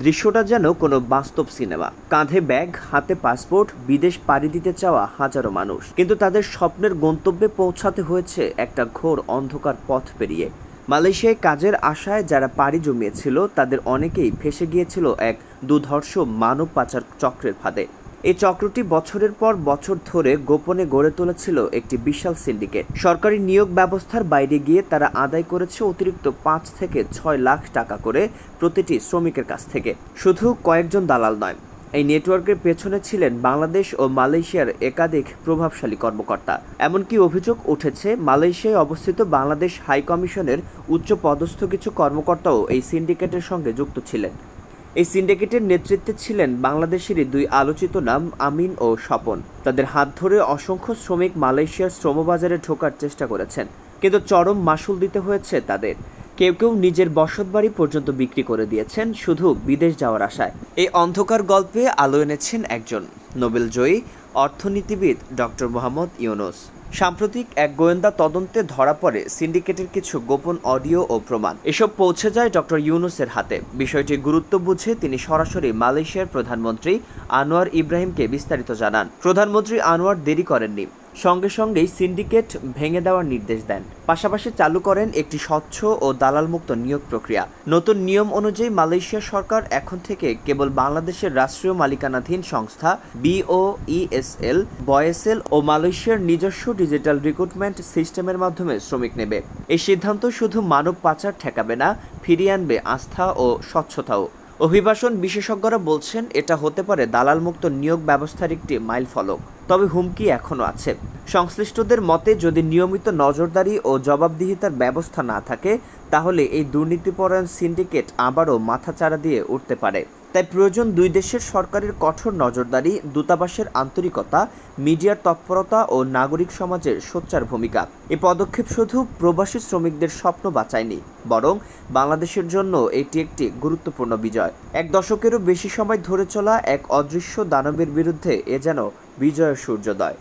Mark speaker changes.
Speaker 1: দৃশ্যটা যেন কোনো বাস্তব সিনেমা। কাঁধে ব্যাগ, হাতে পাসপোর্ট, বিদেশ পাড়ি দিতে চাওয়া হাজারো মানুষ, কিন্তু তাদের স্বপ্নের গন্তব্যে পৌঁছাতে হয়েছে একটা ঘোর অন্ধকার পথ পেরিয়ে। মালয়েশিয়ায় কাজের আশায় যারা পাড়ি জমিয়েছিল তাদের অনেকেই ফেসে গিয়েছিল এক দুর্ধর্ষ মানব পাচার চক্রের ফাঁদে। এই চক্রটি বছরের পর বছর ধরে গোপনে গড়ে তুলেছিল একটি বিশাল সিন্ডিকেট। সরকারি নিয়োগ ব্যবস্থার বাইরে গিয়ে তারা আদায় করেছে অতিরিক্ত 5 থেকে 6 লাখ টাকা করে প্রতিটি শ্রমিকের কাছ থেকে। শুধু কয়েকজন দালাল নয়, এই নেটওয়ার্কের পেছনে ছিলেন বাংলাদেশ ও মালয়েশিয়ার একাধিক প্রভাবশালী কর্মকর্তা। এমনকি অভিযোগ উঠেছে মালয়েশিয়ায় অবস্থিত বাংলাদেশ হাই কমিশনের উচ্চ পদস্থ কিছু কর্মকর্তাও এই সিন্ডিকেটের সঙ্গে যুক্ত ছিলেন। এই সিন্ডিকেটের নেতৃত্বে ছিলেন বাংলাদেশেরই দুই আলোচিত নাম আমিন ও স্বপন। তাদের হাত ধরে অসংখ্য শ্রমিক মালয়েশিয়ার শ্রমবাজারে ঢোকার চেষ্টা করেছেন, কিন্তু চরম মাশুল দিতে হয়েছে তাদের। কেউ কেউ নিজের বসতবাড়ি পর্যন্ত বিক্রি করে দিয়েছেন শুধু বিদেশ যাওয়ার আশায়। এই অন্ধকার গল্পে আলো এনেছেন একজন নোবেলজয়ী অর্থনীতিবিদ ডক্টর মোহাম্মদ ইউনুস। সাম্প্রতিক এক গোয়েন্দা তদন্তে ধরা পড়ে সিন্ডিকেটের কিছু গোপন অডিও ও প্রমাণ। এসব পৌঁছে যায় ডক্টর ইউনুসের হাতে। বিষয়টির গুরুত্ব বুঝে তিনি সরাসরি মালয়েশিয়ার প্রধানমন্ত্রী আনোয়ার ইব্রাহিমকে বিস্তারিত জানান। প্রধানমন্ত্রী আনোয়ার দেরি করেননি, সঙ্গে সঙ্গেই সিন্ডিকেট ভেঙে দেওয়ার নির্দেশ দেন। পাশাপাশি চালু করেন একটি স্বচ্ছ ও দালালমুক্ত নিয়োগ প্রক্রিয়া। নতুন নিয়ম অনুযায়ী মালয়েশিয়া সরকার এখন থেকে কেবল বাংলাদেশের রাষ্ট্রীয় মালিকানাধীন সংস্থা BOESL, বয়েসেল ও মালয়েশিয়ার নিজস্ব ডিজিটাল রিক্রুটমেন্ট সিস্টেমের মাধ্যমে শ্রমিক নেবে। এই সিদ্ধান্ত শুধু মানব পাচার ঠেকাবে না, ফিরিয়ে আনবে আস্থা ও স্বচ্ছতাও। অভিবাসন বিশেষজ্ঞরা বলছেন এটা হতে পারে দালালমুক্ত নিয়োগ ব্যবস্থার একটি মাইলফলক। তবে হুমকি এখনও আছে। সংশ্লিষ্টদের মতে, যদি নিয়মিত নজরদারি ও জবাবদিহিতার ব্যবস্থা না থাকে তাহলে এই দুর্নীতিপরায়ণ সিন্ডিকেট আবারও মাথাচাড়া দিয়ে উঠতে পারে। তাই প্রয়োজন দুই দেশের সরকারের কঠোর নজরদারি, দূতাবাসের আন্তরিকতা, মিডিয়ার তৎপরতা ও নাগরিক সমাজের সোচ্চার ভূমিকা। এই পদক্ষেপ শুধু প্রবাসী শ্রমিকদের স্বপ্ন বাঁচায়নি, বরং বাংলাদেশের জন্য এটি একটি গুরুত্বপূর্ণ বিজয়। এক দশকেরও বেশি সময় ধরে চলা এক অদৃশ্য দানবের বিরুদ্ধে এ যেন বিজয়ের সূর্যোদয়।